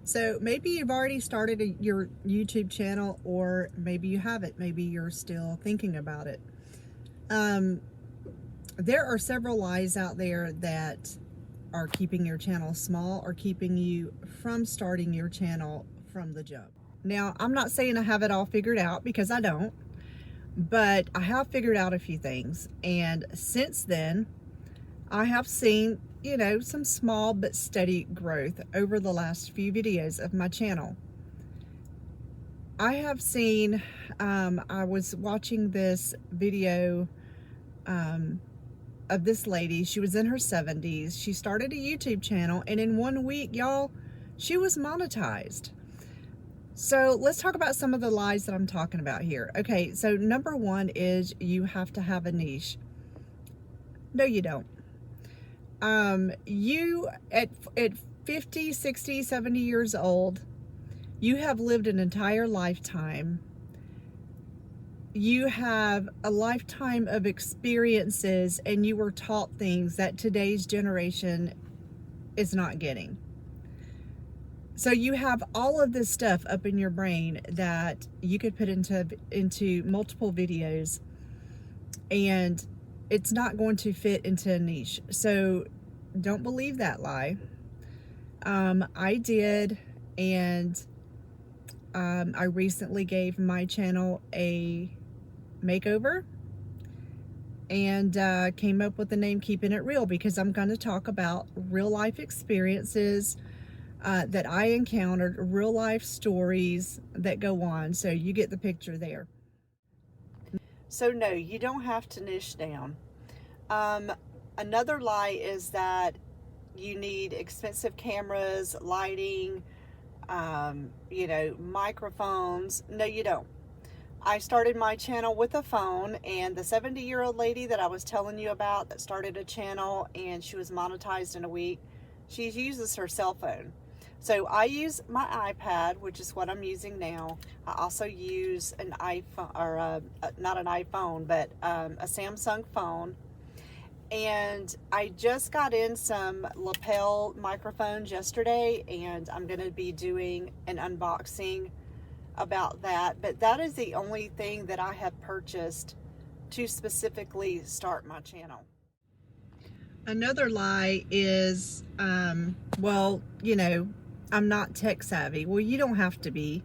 So maybe you've already started your YouTube channel, or maybe you haven't. Maybe you're still thinking about it. There are several lies out there that are keeping your channel small or keeping you from starting your channel from the jump. Now, I'm not saying I have it all figured out, because I don't, but I have figured out a few things. And since then, I have seen, some small but steady growth over the last few videos of my channel. I have seen, I was watching this video of this lady. She was in her 70s. She started a YouTube channel, and in 1 week, y'all, she was monetized. So let's talk about some of the lies that I'm talking about here. Okay, so number one is you have to have a niche. No, you don't. You at 50, 60, 70 years old, you have lived an entire lifetime. You have a lifetime of experiences, and you were taught things that today's generation is not getting. So you have all of this stuff up in your brain that you could put into multiple videos, and it's not going to fit into a niche. So don't believe that lie. I did, and I recently gave my channel a makeover, and came up with the name Keeping It Real, because I'm going to talk about real life experiences that I encountered, real life stories that go on. So you get the picture there. So no, you don't have to niche down. Another lie is that you need expensive cameras, lighting, microphones. No, you don't. I started my channel with a phone, and the 70-year-old lady that I was telling you about that started a channel and she was monetized in a week, she uses her cell phone. So I use my iPad, which is what I'm using now. I also use an iPhone, or not an iPhone, but a Samsung phone. And I just got in some lapel microphones yesterday, and I'm going to be doing an unboxing about that. But that is the only thing that I have purchased to specifically start my channel. Another lie is, I'm not tech savvy. Well, you don't have to be.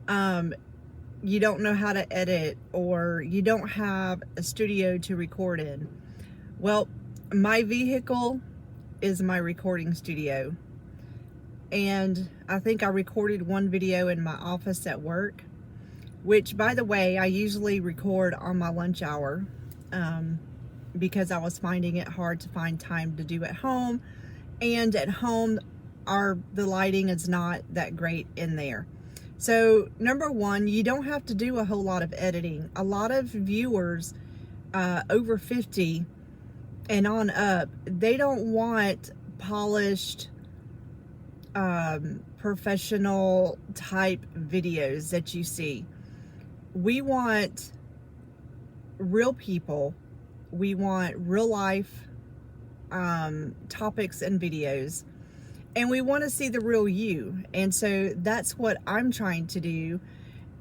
You don't know how to edit, or you don't have a studio to record in. Well, my vehicle is my recording studio. And I think I recorded one video in my office at work, which, by the way, I usually record on my lunch hour, because I was finding it hard to find time to do at home. And at home, the lighting is not that great in there. So number one, you don't have to do a whole lot of editing. A lot of viewers over 50 and on up, they don't want polished, professional type videos that you see. We want real people. We want real life topics and videos, and we want to see the real you. And so that's what I'm trying to do.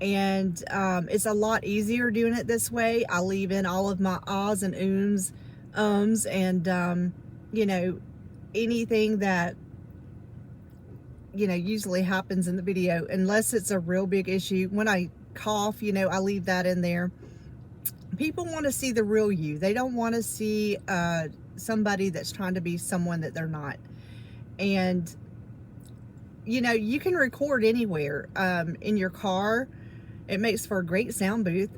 And it's a lot easier doing it this way. I leave in all of my ahs and ums, and anything that usually happens in the video, unless it's a real big issue. When I cough, I leave that in there. People want to see the real you. They don't want to see somebody that's trying to be someone that they're not. And you can record anywhere, in your car. It makes for a great sound booth.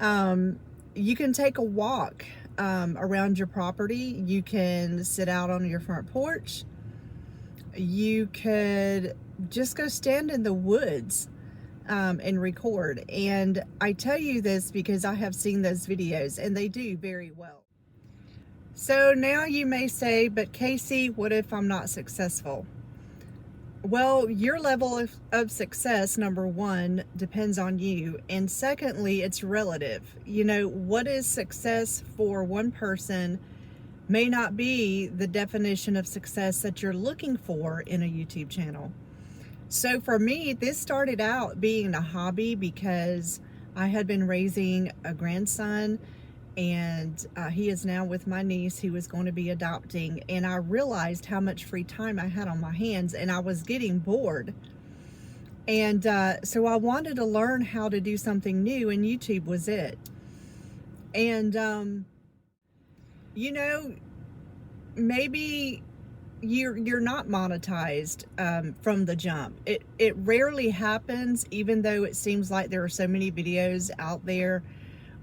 You can take a walk around your property. You can sit out on your front porch. You could just go stand in the woods and record. And I tell you this because I have seen those videos, and they do very well. So now you may say, but Casey, what if I'm not successful? Well, your level of success, number one, depends on you. And secondly, it's relative. What is success for one person may not be the definition of success that you're looking for in a YouTube channel. So for me, this started out being a hobby because I had been raising a grandson, and he is now with my niece who is going to be adopting. And I realized how much free time I had on my hands, and I was getting bored. And so I wanted to learn how to do something new, and YouTube was it. And you know, maybe you're not monetized from the jump. It rarely happens, even though it seems like there are so many videos out there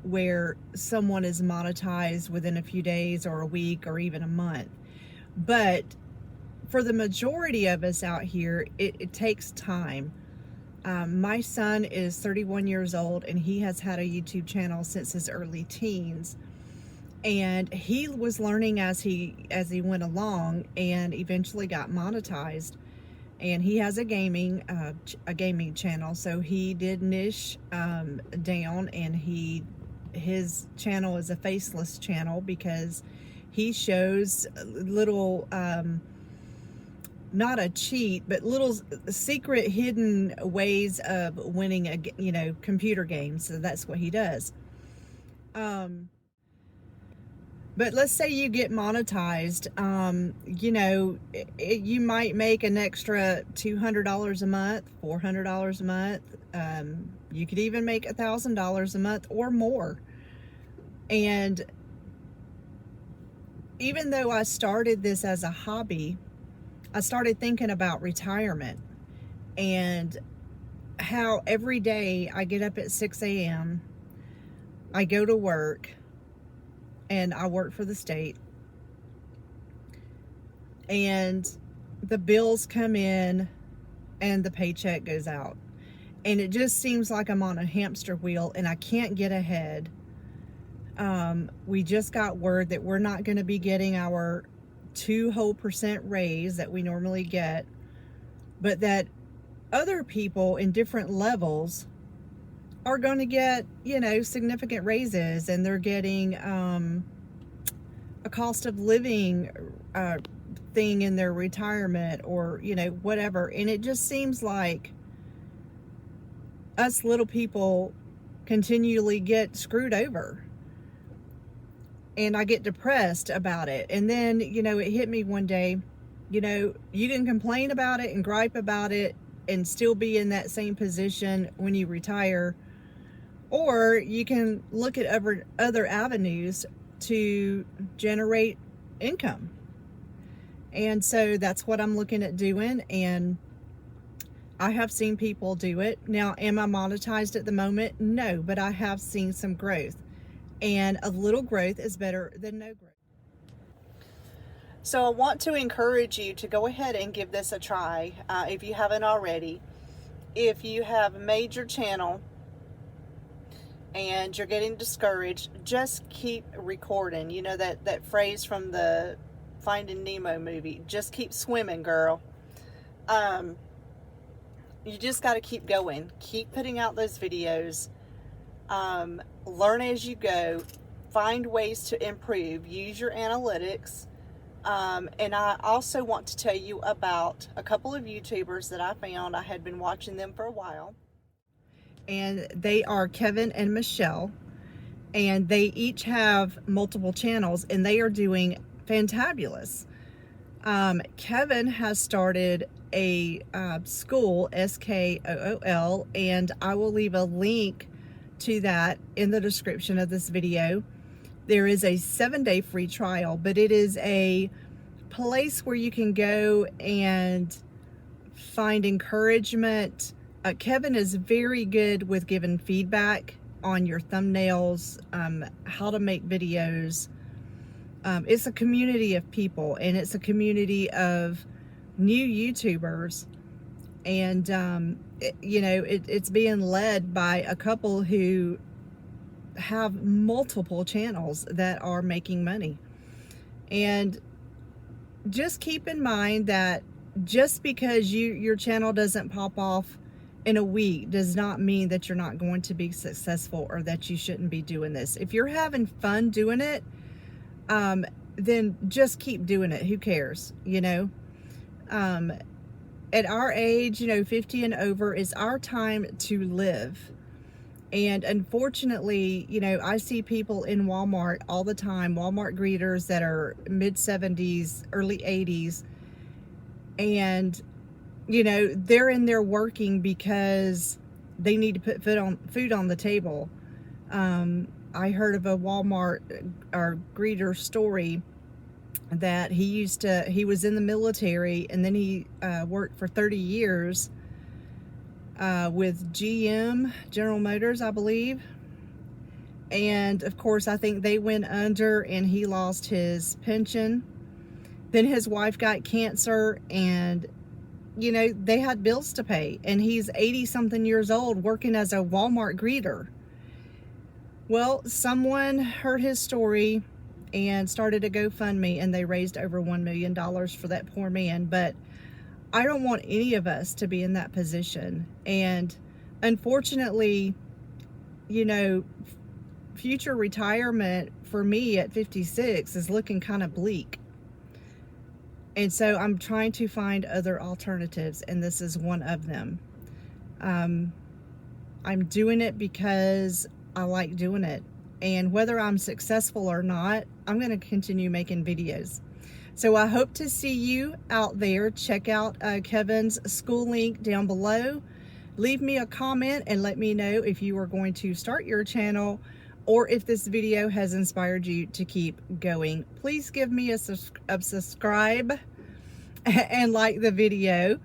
where someone is monetized within a few days or a week or even a month. But for the majority of us out here, it takes time. My son is 31 years old, and he has had a YouTube channel since his early teens. And he was learning as he went along, and eventually got monetized. And he has a gaming channel, so he did niche down, and his channel is a faceless channel because he shows little not a cheat, but little secret hidden ways of winning computer games. So that's what he does. But let's say you get monetized, you might make an extra $200 a month, $400 a month. You could even make $1,000 a month or more. And even though I started this as a hobby, I started thinking about retirement and how every day I get up at 6 a.m., I go to work, and I work for the state, and the bills come in and the paycheck goes out, and it just seems like I'm on a hamster wheel and I can't get ahead. We just got word that we're not going to be getting our 2% raise that we normally get, but that other people in different levels are going to get, significant raises, and they're getting a cost of living thing in their retirement, or, whatever. And it just seems like us little people continually get screwed over. And I get depressed about it. And then, it hit me one day, you can complain about it and gripe about it and still be in that same position when you retire. Or you can look at other avenues to generate income. And so that's what I'm looking at doing. And I have seen people do it. Now, am I monetized at the moment? No, but I have seen some growth. And a little growth is better than no growth. So I want to encourage you to go ahead and give this a try if you haven't already. If you have made your channel and you're getting discouraged, just keep recording. That phrase from the Finding Nemo movie, just keep swimming, girl. You just got to keep going. Keep putting out those videos. Learn as you go. Find ways to improve. Use your analytics. And I also want to tell you about a couple of YouTubers that I found. I had been watching them for a while. And they are Kevin and Michelle. And they each have multiple channels, and they are doing fantabulous. Kevin has started a school, SKOOL, and I will leave a link to that in the description of this video. There is a 7-day free trial, but it is a place where you can go and find encouragement. Kevin is very good with giving feedback on your thumbnails, how to make videos. It's a community of people, and it's a community of new YouTubers, and it's being led by a couple who have multiple channels that are making money. And just keep in mind that just because your channel doesn't pop off in a week does not mean that you're not going to be successful, or that you shouldn't be doing this. If you're having fun doing it, then just keep doing it. Who cares? at our age, 50 and over is our time to live. And unfortunately, I see people in Walmart all the time, Walmart greeters that are mid 70s, early 80s, and they're in there working because they need to put food on the table. I heard of a Walmart or greeter story that he was in the military, and then he worked for 30 years with GM, General Motors, I believe. And of course, I think they went under and he lost his pension. Then his wife got cancer, and they had bills to pay, and he's 80 something years old working as a Walmart greeter. Well, someone heard his story and started a GoFundMe, and they raised over $1 million for that poor man. But I don't want any of us to be in that position. And unfortunately, future retirement for me at 56 is looking kind of bleak. And so I'm trying to find other alternatives, and this is one of them. I'm doing it because I like doing it. And whether I'm successful or not, I'm going to continue making videos. So I hope to see you out there. Check out Kevin's school link down below. Leave me a comment and let me know if you are going to start your channel, or if this video has inspired you to keep going. Please give me a subscribe and like the video.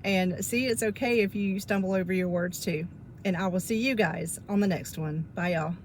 And see, it's okay if you stumble over your words too. And I will see you guys on the next one. Bye, y'all.